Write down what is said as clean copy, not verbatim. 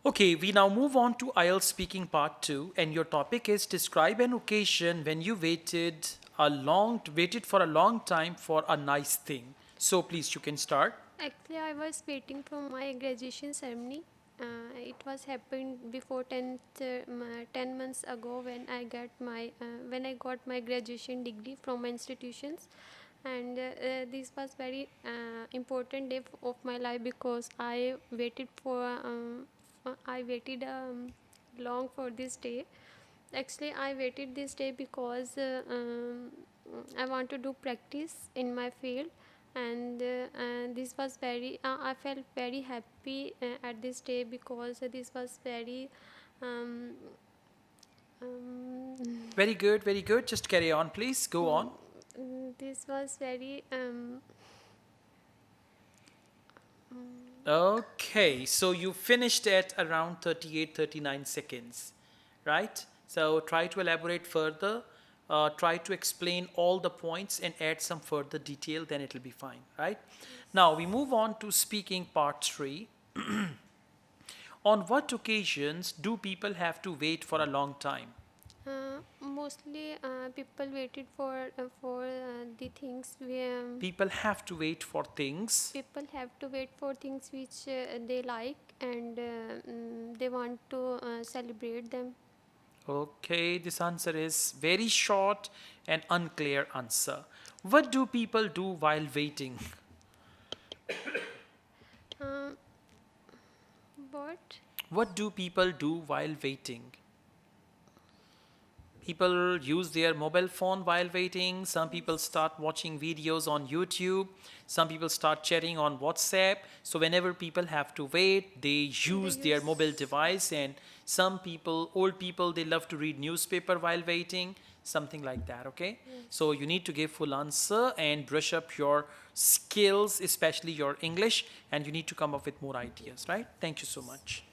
Okay, we now move on to IELTS speaking part 2, and your topic is describe an occasion when you waited for a long time for a nice thing. So please you can start. Actually, I was waiting for my graduation ceremony. It was happened before 10 months ago when I got my graduation degree from my institutions, and this was very important day of my life because I waited long for this day. Actually, I waited this day because I want to do practice in my field, and this was very. I felt very happy at this day because this was very. Um, um, Very good, very good. Just carry on, please. Go on. this was very. Okay, so you finished at around 38, 39 seconds, right? So try to elaborate further, try to explain all the points and add some further detail, then it'll be fine, right? Now we move on to speaking part 3. On what occasions do people have to wait for a long time? Mostly, people waited for the things People have to wait for things. people have to wait for things which they like, and they want to celebrate them. Okay, this answer is very short and unclear answer. What do people do while waiting? uh, but What do people do while waiting? People use their mobile phone while waiting. Some people yes, start watching videos on YouTube. Some people start chatting on WhatsApp. So, whenever people have to wait, they they use their mobile use device. And some people, old people, they love to read newspaper while waiting, something like that. Okay. So, yes. you need to give full answer and brush up your skills, especially your English, and you need to come up with more ideas, right? Thank you so much.